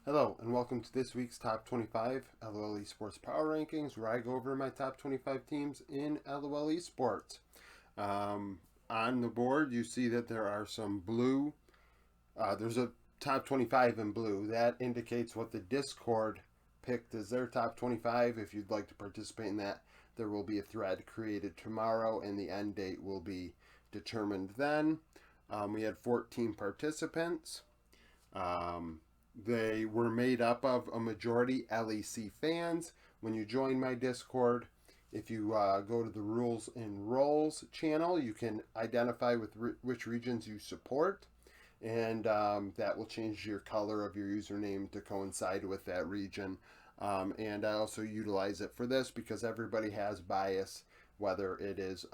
Hello, and welcome to this week's Top 25 Lol Esports Power Rankings, where I go over my top 25 teams in Lol Esports. On the board, you see that there are some blue. There's a top 25 in blue. That indicates what the Discord picked as their top 25. If you'd like to participate in that, there will be a thread created tomorrow, and the end date will be determined then. We had 14 participants. They were made up of a majority LEC fans. When you join my Discord, if you go to the Rules and Roles channel, you can identify with which regions you support, and that will change your color of your username to coincide with that region. And I also utilize it for this because everybody has bias, whether it is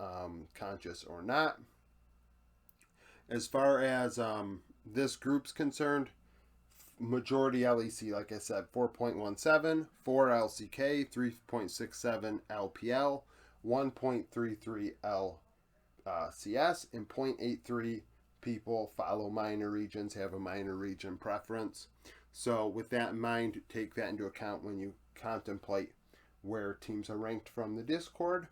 conscious or not. As far as this group's concerned, majority LEC, like I said, 4.17, 4 LCK, 3.67 LPL, 1.33 LCS, and 0.83 people follow minor regions, have a minor region preference. So, with that in mind, take that into account when you contemplate where teams are ranked from the Discord.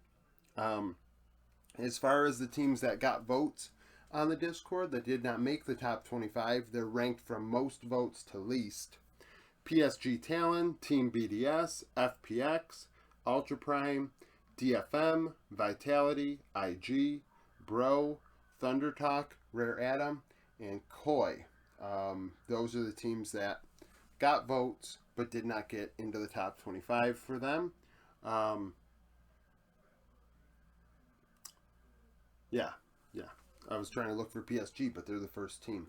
As far as the teams that got votes on the Discord that did not make the top 25, they're ranked from most votes to least. PSG Talon, Team BDS, FPX, Ultra Prime, DFM, Vitality, IG, Bro, Thunder Talk, Rare Atom, and Koi. Those are the teams that got votes but did not get into the top 25 for them. Yeah, yeah. I was trying to look for PSG, but they're the first team.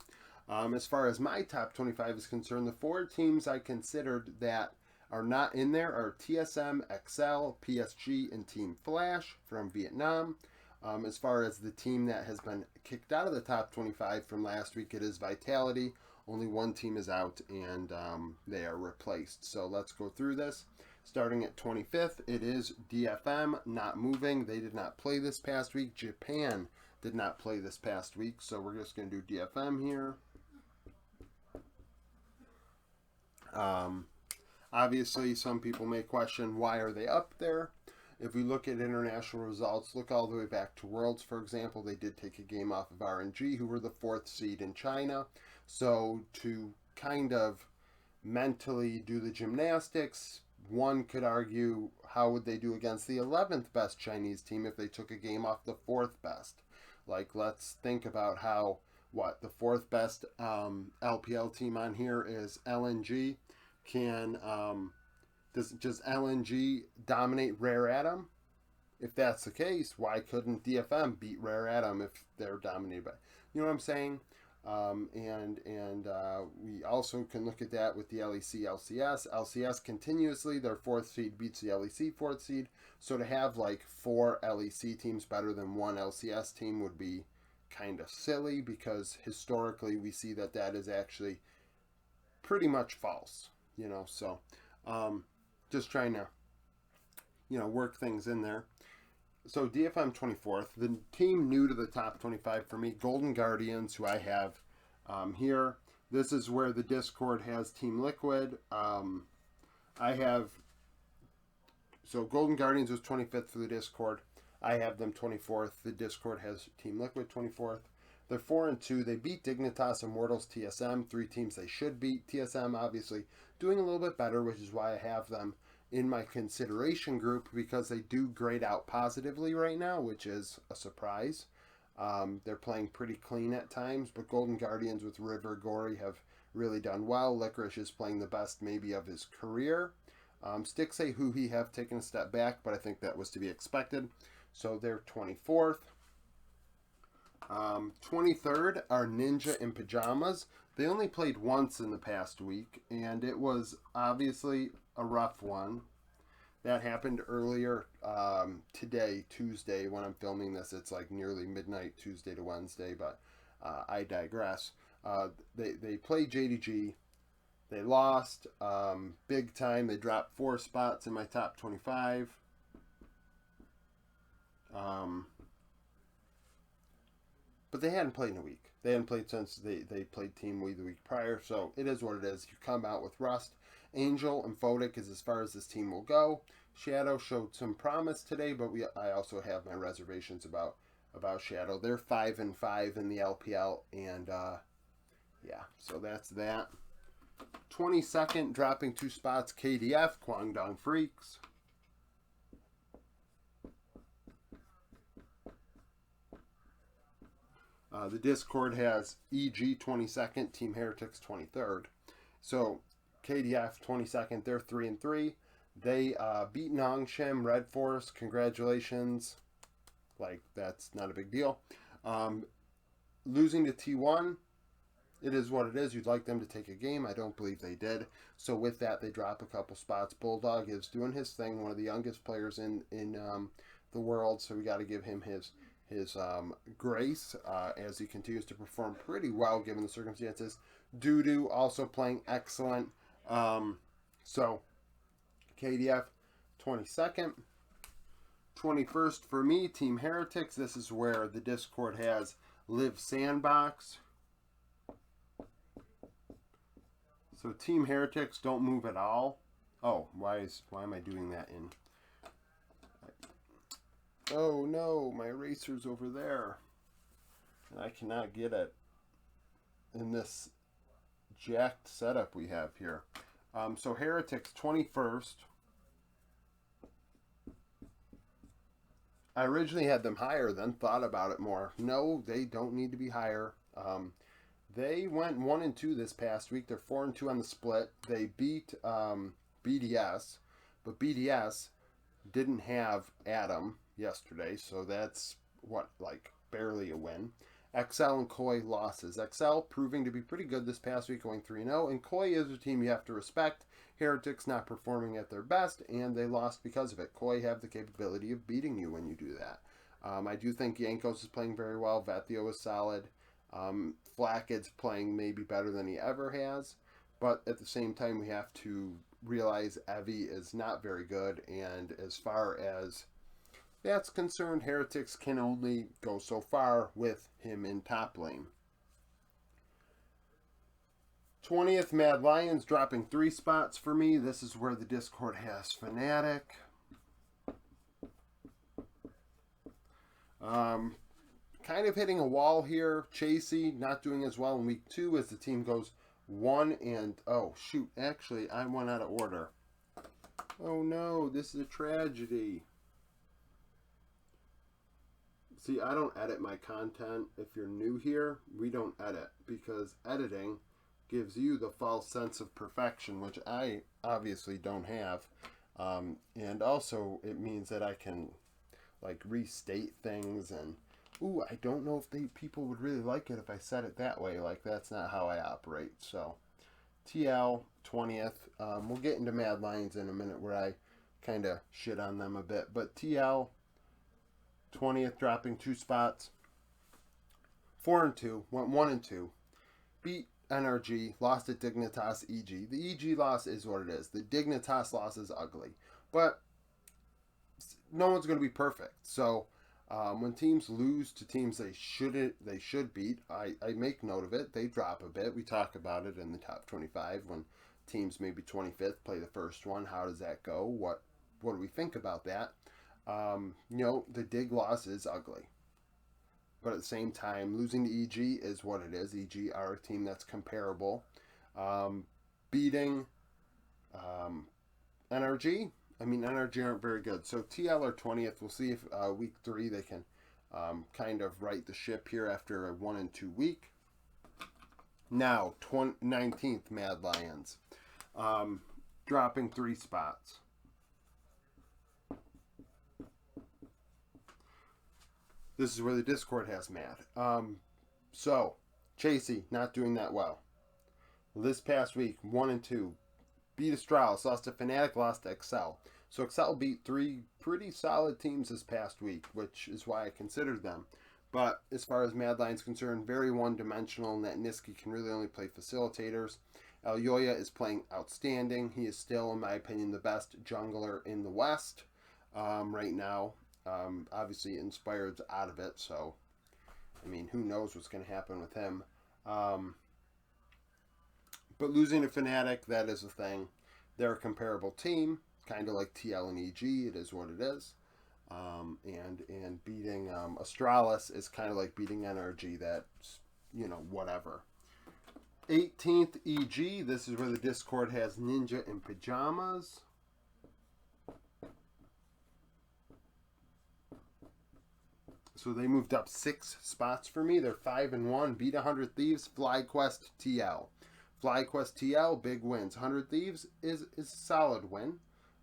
As far as my top 25 is concerned, the four teams I considered that are not in there are TSM, XL, PSG, and Team Flash from Vietnam. As far as the team that has been kicked out of the top 25 from last week, it is Vitality. Only one team is out, and they are replaced. So let's go through this. Starting at 25th, it is DFM, not moving. They did not play this past week. Japan did not play this past week, so we're just going to do DFM here. Obviously, some people may question why are they up there. If we look at international results, look all the way back to Worlds, for example, they did take a game off of RNG, who were the 4th seed in China. So to kind of mentally do the gymnastics, one could argue how would they do against the 11th best Chinese team if they took a game off the 4th best. Like, let's think about how, the 4th best LPL team on here is LNG. Does LNG dominate Rare Atom? If that's the case, why couldn't DFM beat Rare Atom if they're dominated by, you know what I'm saying? We also can look at that with the LEC LCS. LCS continuously, their 4th seed beats the LEC 4th seed. So to have like 4 LEC teams better than 1 LCS team would be kind of silly, because historically we see that that is actually pretty much false. So just trying to work things in there. So DFM 24th, the team new to the top 25 for me, Golden Guardians, who I have here. This is where the Discord has Team Liquid. So Golden Guardians was 25th for the Discord. I have them 24th. The Discord has Team Liquid 24th. They're 4-2. They beat Dignitas, Immortals, TSM, 3 teams they should beat. TSM obviously doing a little bit better, which is why I have them in my consideration group, because they do grade out positively right now, which is a surprise. They're playing pretty clean at times, but Golden Guardians with River Gory have really done well. Licorice is playing the best maybe of his career. Stixay, who he have taken a step back, but I think that was to be expected. So they're 24th. 23rd are Ninja in Pajamas. They only played once in the past week, and it was obviously a rough one. That happened earlier today, Tuesday, when I'm filming this. It's like nearly midnight, Tuesday to Wednesday, but I digress. They played JDG. They lost big time. They dropped 4 spots in my top 25. But they hadn't played in a week. They hadn't played since they played Team We the week prior, so it is what it is. You come out with rust. Angel and Photic is as far as this team will go. Shadow showed some promise today, but I also have my reservations about Shadow. They're 5-5 in the LPL, and yeah, so that's that. 22nd, dropping 2 spots, KDF, Guangdong Freaks. The Discord has EG 22nd, Team Heretics 23rd. So KDF 22nd, they're 3-3. They beat Nongshim, Red Force. Congratulations. Like, that's not a big deal. Losing to T1, it is what it is. You'd like them to take a game. I don't believe they did. So with that, they drop a couple spots. Bulldog is doing his thing, one of the youngest players in the world. So we got to give him his grace as he continues to perform pretty well given the circumstances. Dudu also playing excellent. So KDF 22nd. 21st for me, Team Heretics. This is where the Discord has Live Sandbox. So Team Heretics don't move at all. Oh, why am I doing that in? Oh no, my eraser's over there. And I cannot get it in this jacked setup we have here. So Heretics 21st. I originally had them higher, then thought about it more. No, they don't need to be higher. They went 1-2 this past week. They're 4-2 on the split. They beat BDS, but BDS didn't have Adam yesterday, so that's like barely a win. XL and Koi losses. XL proving to be pretty good this past week, going 3-0, and Koi is a team you have to respect. Heretics not performing at their best, and they lost because of it. Koi have the capability of beating you when you do that. I do think Yankos is playing very well. Vetio is solid. Flackett's playing maybe better than he ever has, but at the same time, we have to realize Evie is not very good, and as far as that's concerned, Heretics can only go so far with him in top lane. 20th, Mad Lions dropping 3 spots for me. This is where the Discord has Fnatic. Kind of hitting a wall here. Chasey not doing as well in week 2 as the team goes 1 and... Oh, shoot. Actually, I went out of order. Oh, no. This is a tragedy. See, I don't edit my content. If you're new here, we don't edit because editing gives you the false sense of perfection, which I obviously don't have. And also, it means that I can, like, restate things and... Ooh, I don't know if people would really like it if I said it that way. Like, that's not how I operate. So, TL 20th. We'll get into Mad Lions in a minute where I kind of shit on them a bit. But TL 20th, dropping 2 spots. 4-2. Went 1-2. Beat NRG. Lost at Dignitas EG. The EG loss is what it is. The Dignitas loss is ugly. But no one's going to be perfect. So... when teams lose to teams they should beat, I make note of it. They drop a bit. We talk about it in the top 25 when teams maybe 25th play the first one. How does that go? What do we think about that? The Dig loss is ugly. But at the same time, losing to EG is what it is. EG are a team that's comparable. Beating NRG. I mean, NRG aren't very good. So TL are 20th. We'll see if week 3 they can kind of right the ship here after a 1-2 week. Now, 19th, Mad Lions. Dropping 3 spots. This is where the Discord has Mad. So, Chasey, not doing that well. This past week, 1-2. Beat Astralis, lost to Fnatic, lost to Excel. So Excel beat 3 pretty solid teams this past week, which is why I considered them. But as far as Mad Lions concerned, very one-dimensional, and that Niski can really only play facilitators. Elyoya is playing outstanding. He is still, in my opinion, the best jungler in the West right now. Obviously, Inspired's out of it, so I mean, who knows what's going to happen with him. Um, but losing to Fnatic, that is a thing. They're a comparable team, kind of like TL and EG. It is what it is. And beating Astralis is kind of like beating NRG. That's, whatever. 18th EG. This is where the Discord has Ninja in pajamas. So they moved up 6 spots for me. They're 5-1. Beat 100 Thieves. FlyQuest TL. FlyQuest TL, big wins. 100 Thieves is a solid win.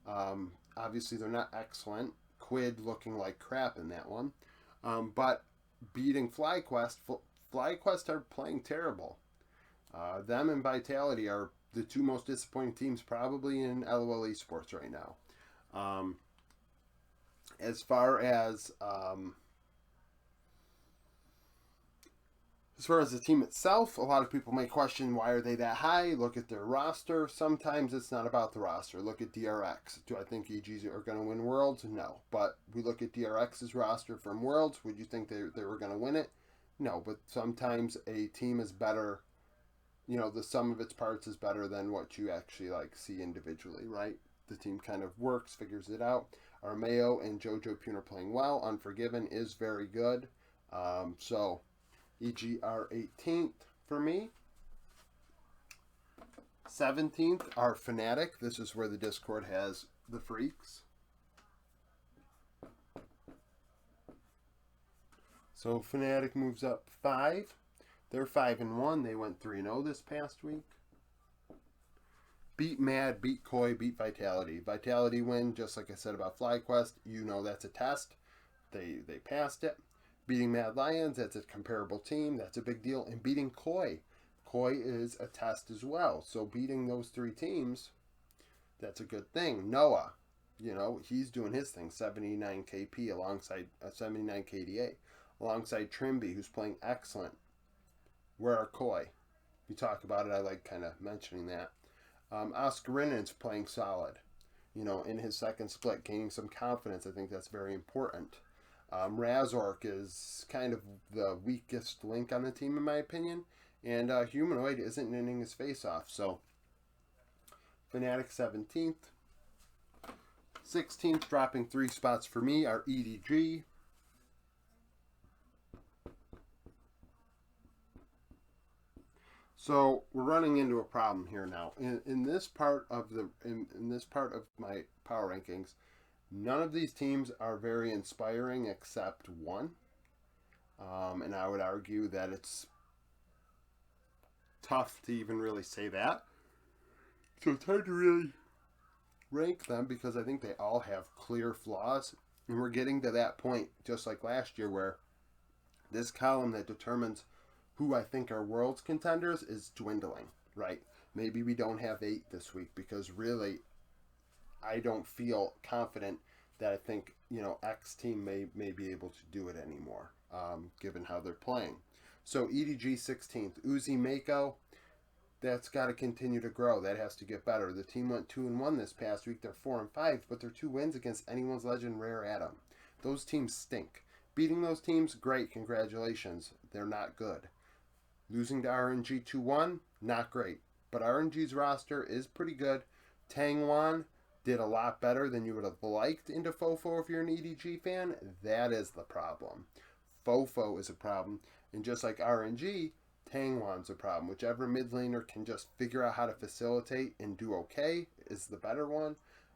Obviously, they're not excellent. Quid looking like crap in that one. But beating FlyQuest, FlyQuest are playing terrible. Them and Vitality are the two most disappointing teams probably in LOL Esports right now. Um, as far as the team itself, a lot of people may question why are they that high. Look at their roster. Sometimes it's not about the roster. Look at DRX. Do I think EGs are going to win Worlds? No. But we look at DRX's roster from Worlds. Would you think they were going to win it? No. But sometimes a team is better. The sum of its parts is better than what you actually see individually, right? The team kind of works, figures it out. Armeo and Jojo Pune are playing well. Unforgiven is very good. So EGR 18th for me. 17th are Fnatic. This is where the Discord has the freaks. So Fnatic moves up 5. They're 5-1. They went 3-0 this past week. Beat Mad, beat Koi, beat Vitality. Vitality win, just like I said about FlyQuest. That's a test. They passed it. Beating Mad Lions, that's a comparable team. That's a big deal. And beating Koi. Koi is a test as well. So beating those 3 teams, that's a good thing. Noah, he's doing his thing. 79 KP alongside 79 KDA. Alongside Trimby, who's playing excellent. Where are Koi? We talk about it. I like kind of mentioning that. Oscarinen's playing solid. In his second split, gaining some confidence. I think that's very important. Razork is kind of the weakest link on the team, in my opinion. And Humanoid isn't winning his face off. So, Fnatic 17th. 16th, dropping 3 spots for me, are EDG. So we're running into a problem here now. In this part of my power rankings, none of these teams are very inspiring except one. And I would argue that it's tough to even really say that. So it's hard to really rank them because I think they all have clear flaws. And we're getting to that point, just like last year, where this column that determines who I think are Worlds contenders is dwindling, right? Maybe we don't have 8 this week because really I don't feel confident that I think, X team may be able to do it anymore, given how they're playing. So EDG 16th, Uzi Mako, that's got to continue to grow. That has to get better. The team went 2-1 this past week. They're 4-5, but they're 2 wins against anyone's legend, Rare Atom. Those teams stink. Beating those teams, great, congratulations. They're not good. Losing to RNG 2-1, not great. But RNG's roster is pretty good. Tangwan did a lot better than you would have liked into Fofo if you're an EDG fan. That is the problem. Fofo is a problem. And just like RNG, Tangwan's a problem. Whichever mid laner can just figure out how to facilitate and do okay is the better one.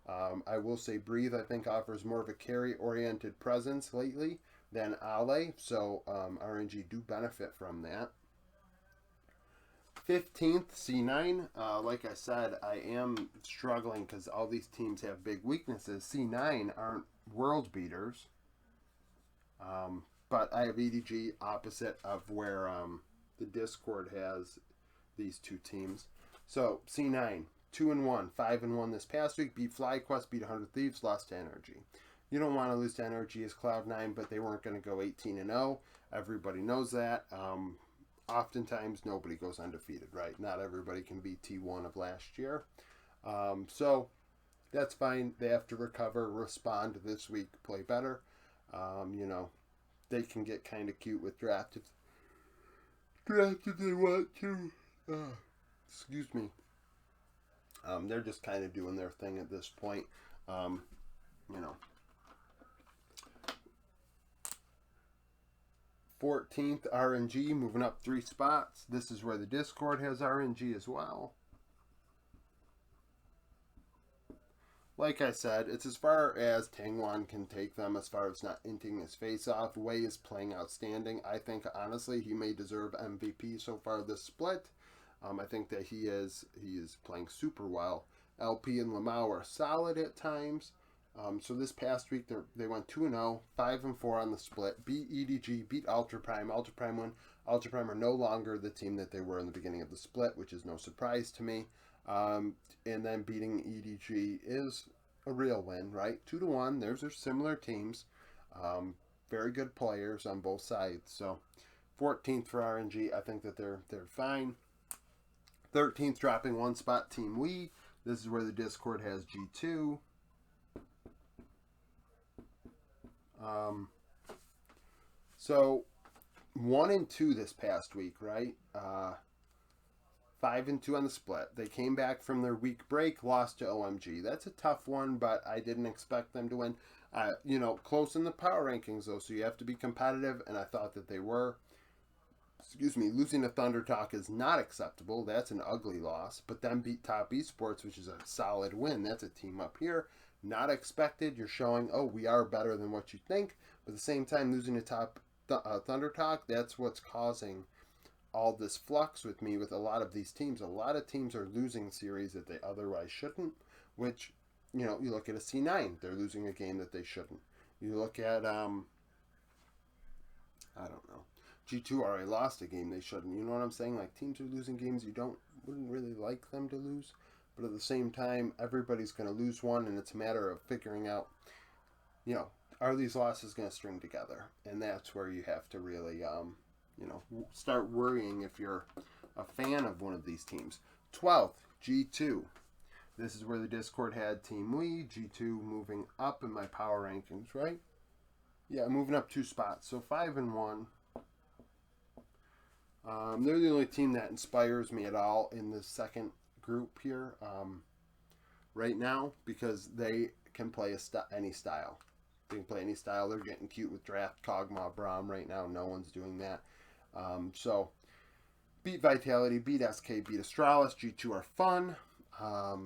I will say Breathe, I think, offers more of a carry-oriented presence lately than Ale. So RNG do benefit from that. 15th, C9. Like I said, I am struggling because all these teams have big weaknesses. C9 aren't world beaters. But I have EDG opposite of where the Discord has these 2 teams. So, C9, 2-1, 5-1 this past week. Beat FlyQuest, beat 100 Thieves, lost to NRG. You don't want to lose to NRG as Cloud9, but they weren't going to go 18-0. Everybody knows that. Oftentimes nobody goes undefeated, right? Not everybody can beat T1 of last year. So that's fine. They have to recover, respond this week, play better. they can get kind of cute with draft if they want to. Excuse me. They're just kind of doing their thing at this point. You know, 14th RNG, moving up 3 spots. This is where the Discord has RNG as well. Like I said, it's as far as Tangwan can take them as far as not inting his face off. Wei is playing outstanding. I think, honestly, he may deserve MVP so far this split. I think that he is playing super well. LP and Lamau are solid at times. So this past week, they went 2-0, 5-4 on the split. Beat EDG, beat Ultra Prime. Ultra Prime won. Ultra Prime are no longer the team that they were in the beginning of the split, which is no surprise to me. And then beating EDG is a real win, right? 2-1. Those are similar teams. Very good players on both sides. So 14th for RNG. I think that they're fine. 13th dropping 1 spot, Team Wii. This is where the Discord has G2. So 1-2 this past week, right? 5-2 on the split. They came back from their week break, lost to OMG. That's a tough one, but I didn't expect them to win. Close in the power rankings, though, so you have to be competitive, and I thought that they were. Excuse me, losing to Thunder Talk is not acceptable. That's an ugly loss. But then beat Top Esports, which is a solid win. That's a team up here. Not expected. You're showing, oh, we are better than what you think. But at the same time, losing to Top Thunder Talk, that's what's causing all this flux with me with a lot of these teams. A lot of teams are losing series that they otherwise shouldn't, which, you look at a C9, they're losing a game that they shouldn't. You look at, I don't know, G2 already lost a game they shouldn't. You know what I'm saying? Like, teams are losing games you wouldn't really like them to lose. But at the same time, everybody's going to lose one, and it's a matter of figuring out, are these losses going to string together? And that's where you have to really, start worrying if you're a fan of one of these teams. 12th, G2. This is where the Discord had Team Wii. G2 moving up in my power rankings, right? Yeah, moving up 2 spots. So 5-1. They're the only team that inspires me at all in the second group here right now, because they can play any style. They can play any style. They're getting cute with Draft, Kog'Maw, Braum right now. No one's doing that. So, beat Vitality, beat SK, beat Astralis. G2 are fun. Are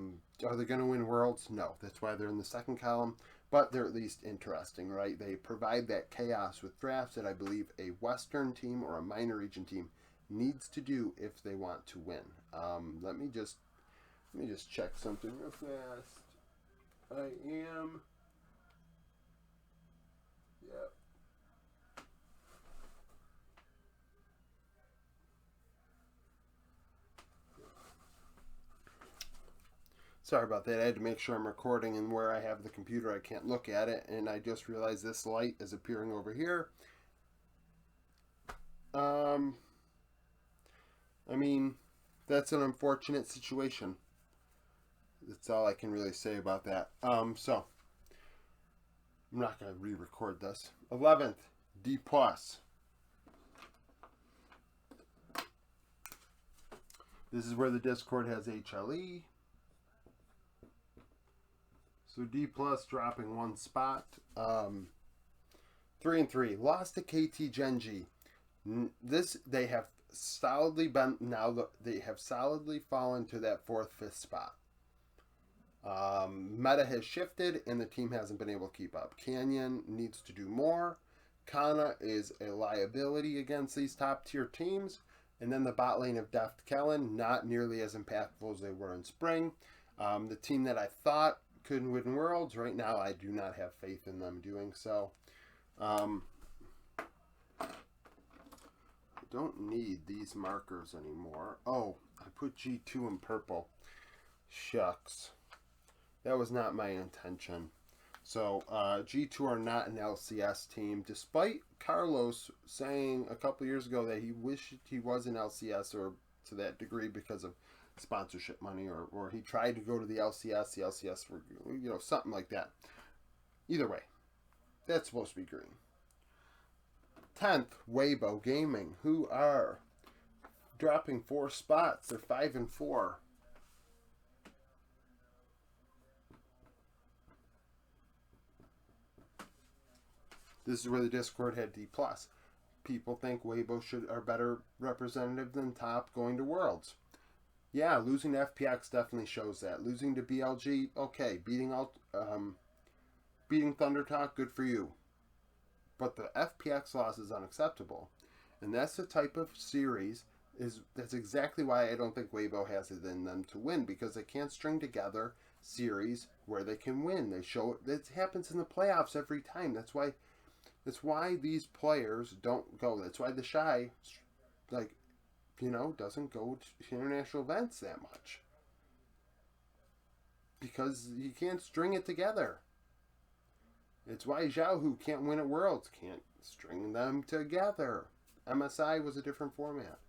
they going to win Worlds? No. That's why they're in the second column. But they're at least interesting, right? They provide that chaos with drafts that I believe a Western team or a minor region team needs to do if they want to win. Let me just check something real fast. I am. Yep. Sorry about that. I had to make sure I'm recording, and where I have the computer I can't look at it, and I just realized this light is appearing over here. I mean, that's an unfortunate situation. That's all I can really say about that. So I'm not going to re-record this. 11th, D+. This is where the Discord has HLE. So D+ dropping 1 spot. 3-3. Lost to KT Gen.g. They have solidly been, they have solidly fallen to that 4th, 5th spot. Meta has shifted, and the team hasn't been able to keep up. Canyon needs to do more. Kana is a liability against these top-tier teams. And then the bot lane of Deft Kellen, not nearly as impactful as they were in spring. The team that I thought could win Worlds, right now I do not have faith in them doing so. I don't need these markers anymore. Oh, I put G2 in purple. Shucks. That was not my intention. So, G2 are not an LCS team, despite Carlos saying a couple years ago that he wished he was an LCS, or to that degree because of sponsorship money, or he tried to go to the LCS were, something like that. Either way, that's supposed to be green. 10th, Weibo Gaming, who are dropping 4 spots. They're 5-4. This is where the Discord had D+. People think Weibo are better representative than Top going to Worlds. Yeah, losing to FPX definitely shows that. Losing to BLG, okay. Beating Thunder Talk, good for you. But the FPX loss is unacceptable. And that's the type of series that's exactly why I don't think Weibo has it in them to win, because they can't string together series where they can win. They show it happens in the playoffs every time. That's why these players don't go. That's why the Shy, doesn't go to international events that much. Because you can't string it together. It's why Zhao, who can't win at Worlds, can't string them together. MSI was a different format.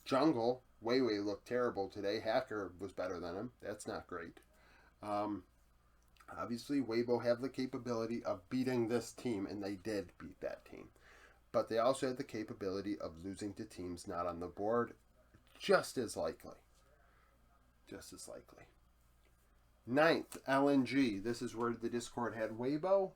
Jungle, Weiwei looked terrible today. Hacker was better than him. That's not great. Obviously, Weibo have the capability of beating this team, and they did beat that team. But they also had the capability of losing to teams not on the board, just as likely. Just as likely. 9th, LNG. This is where the Discord had Weibo.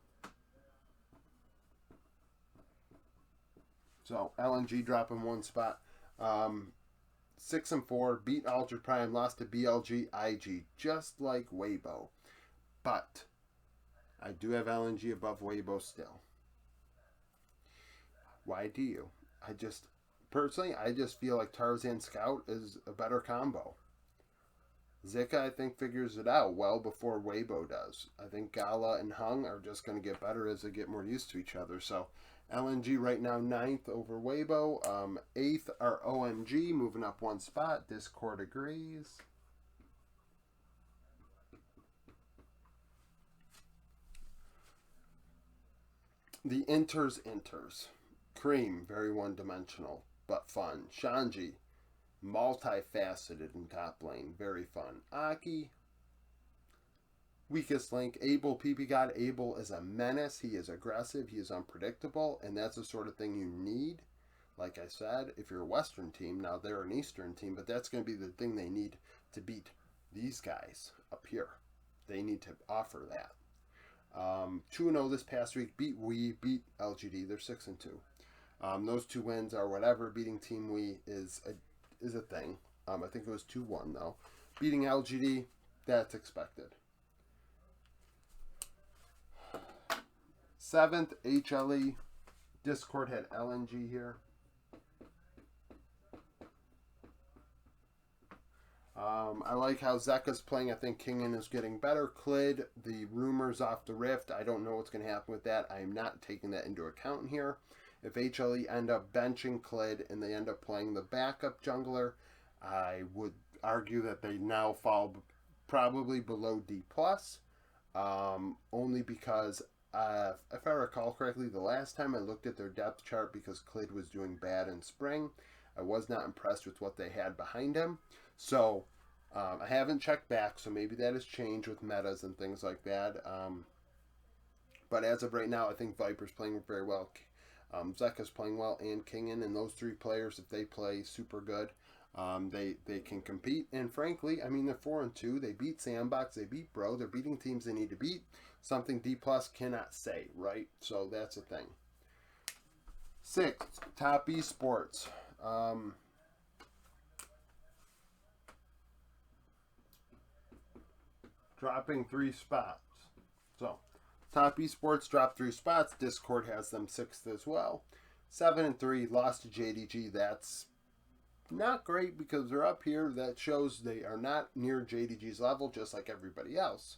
So, LNG dropping 1 spot. 6-4, beat Ultra Prime, lost to BLG, IG, just like Weibo. But I do have LNG above Weibo still. Why do you? I just feel like Tarzan Scout is a better combo. Zika, I think, figures it out well before Weibo does. I think Gala and Hung are just going to get better as they get more used to each other. So LNG right now 9th over Weibo. 8th are OMG, moving up 1 spot. Discord agrees. The Inters. Cream, very one-dimensional, but fun. Shanji, multifaceted in top lane, very fun. Aki, weakest link. Abel, PP God. Abel is a menace. He is aggressive. He is unpredictable, and that's the sort of thing you need. Like I said, if you're a Western team, now they're an Eastern team, but that's going to be the thing they need to beat these guys up here. They need to offer that. 2-0 this past week. Beat LGD. They're 6-2. Those 2 wins are whatever. Beating Team Wii is a thing. I think it was 2-1 though. Beating LGD, that's expected. 7th, HLE. Discord had LNG here. I like how Zeka's playing. I think Kingen is getting better. Clid, the rumors off the rift. I don't know what's going to happen with that. I am not taking that into account here. If HLE end up benching Clid and they end up playing the backup jungler, I would argue that they now fall probably below D+. Only because, if I recall correctly, the last time I looked at their depth chart because Clid was doing bad in spring, I was not impressed with what they had behind him. So, I haven't checked back, so maybe that has changed with metas and things like that. But as of right now, I think Viper's playing very well. Zeka's playing well, and Kingen, and those 3 players, if they play super good, they can compete. And frankly, I mean, they're 4-2. They beat Sandbox. They beat Bro. They're beating teams they need to beat. Something D+ cannot say, right? So that's a thing. 6th, Top Esports. Dropping 3 spots. So, Top Esports dropped 3 spots. Discord has them 6th as well. 7-3, lost to JDG. That's not great because they're up here. That shows they are not near JDG's level, just like everybody else,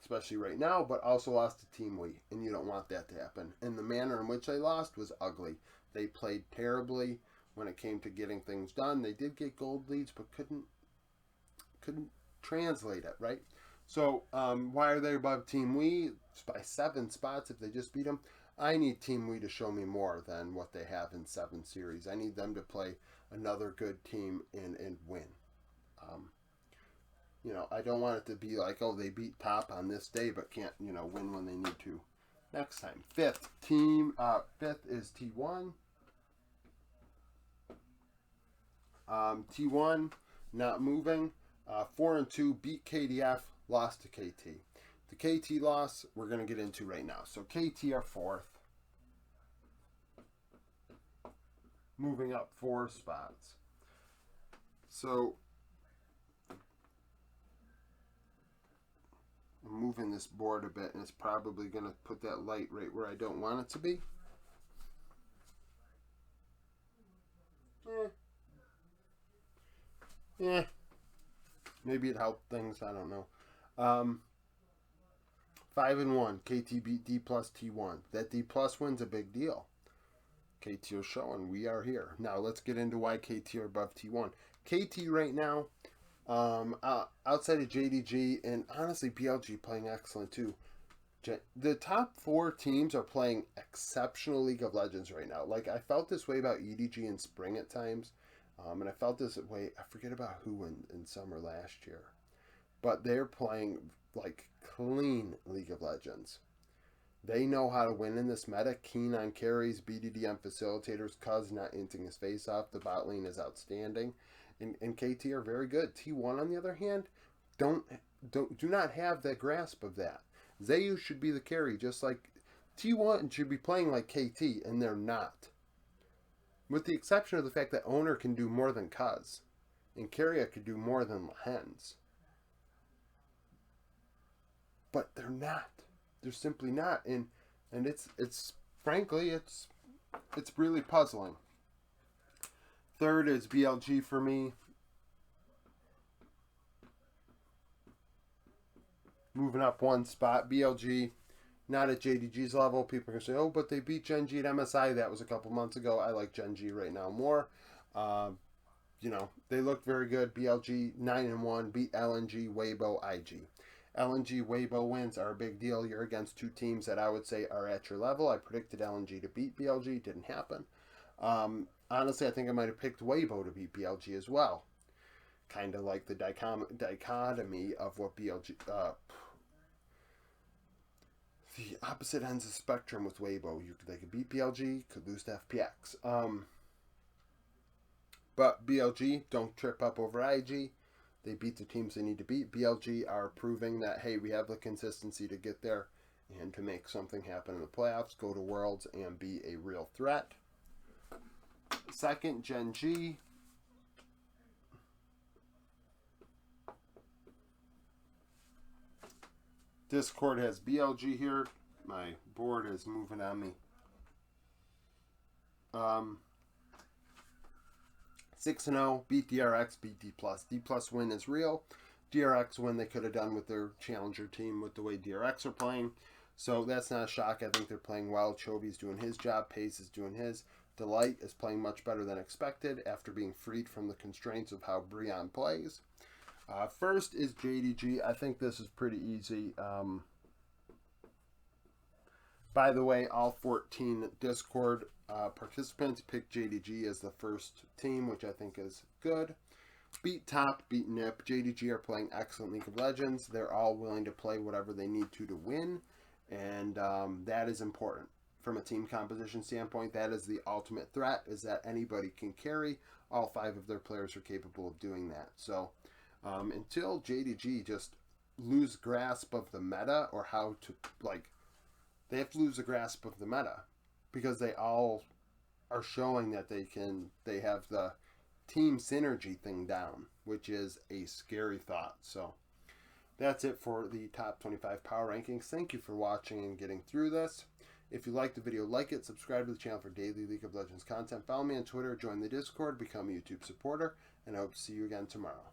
especially right now, but also lost to Team Wii, and you don't want that to happen. And the manner in which they lost was ugly. They played terribly when it came to getting things done. They did get gold leads, but couldn't translate it, right? So, why are they above Team Wii? It's by 7 spots if they just beat them. I need Team Wii to show me more than what they have in 7 series. I need them to play another good team and win. I don't want it to be like, oh, they beat Top on this day but can't, win when they need to. Next time, fifth team. Fifth is T1. T1 not moving. 4-2 beat KDF, lost to KT. The KT loss we're going to get into right now. So KT are fourth, moving up 4 spots. So I'm moving this board a bit, and it's probably going to put that light right where I don't want it to be. Yeah. Maybe it helped things. I don't know. 5-1. KT beat D plus T1. That D plus win's a big deal. KT are showing we are here. Now let's get into why KT are above T1. KT right now, outside of JDG and honestly BLG playing excellent too. The top 4 teams are playing exceptional League of Legends right now. Like, I felt this way about EDG in spring at times. And I felt this way, I forget about who in summer last year. But they're playing, like, clean League of Legends. They know how to win in this meta. Keen on carries, BDD on facilitators, Cuz not inting his face off. The bot lane is outstanding. And KT are very good. T1, on the other hand, do not have the grasp of that. Zayu should be the carry, just like T1 should be playing like KT, and they're not. With the exception of the fact that Owner can do more than Cuz, and Carrier could do more than Hens. But they're not. They're simply not. And it's frankly, it's really puzzling. Third is BLG for me. Moving up 1 spot. BLG, not at JDG's level. People are going to say, oh, but they beat gen.g at MSI. That was a couple months ago. I like gen.g right now more. You know, they looked very good. BLG 9-1, beat LNG, Weibo, IG. LNG, Weibo wins are a big deal. You're against 2 teams that I would say are at your level. I predicted LNG to beat BLG. Didn't happen. Honestly, I think I might have picked Weibo to beat BLG as well. Kind of like the dichotomy of what BLG... the opposite ends of the spectrum with Weibo. They could beat BLG, could lose to FPX. But BLG don't trip up over IG. They beat the teams they need to beat. BLG are proving that, hey, we have the consistency to get there and to make something happen in the playoffs, go to Worlds, and be a real threat. Second, gen.g. Discord has BLG here. My board is moving on me. 6-0, beat DRX, beat D+. D+ win is real. DRX win they could have done with their challenger team with the way DRX are playing. So that's not a shock. I think they're playing well. Chobi's doing his job. Pace is doing his. Delight is playing much better than expected after being freed from the constraints of how Breon plays. First is JDG. I think this is pretty easy. By the way, all 14 Discord participants picked JDG as the first team, which I think is good. Beat Top, beat Nip. JDG are playing excellent League of Legends. They're all willing to play whatever they need to win, and that is important. From a team composition standpoint, that is the ultimate threat, is that anybody can carry. All 5 of their players are capable of doing that. So until JDG just lose grasp of the meta, or how to, like, they have to lose the grasp of the meta, because they all are showing that they have the team synergy thing down, which is a scary thought. So that's it for the top 25 power rankings. Thank you for watching and getting through this. If you liked the video, like it, subscribe to the channel for daily League of Legends content, follow me on Twitter, join the Discord, become a YouTube supporter, and I hope to see you again tomorrow.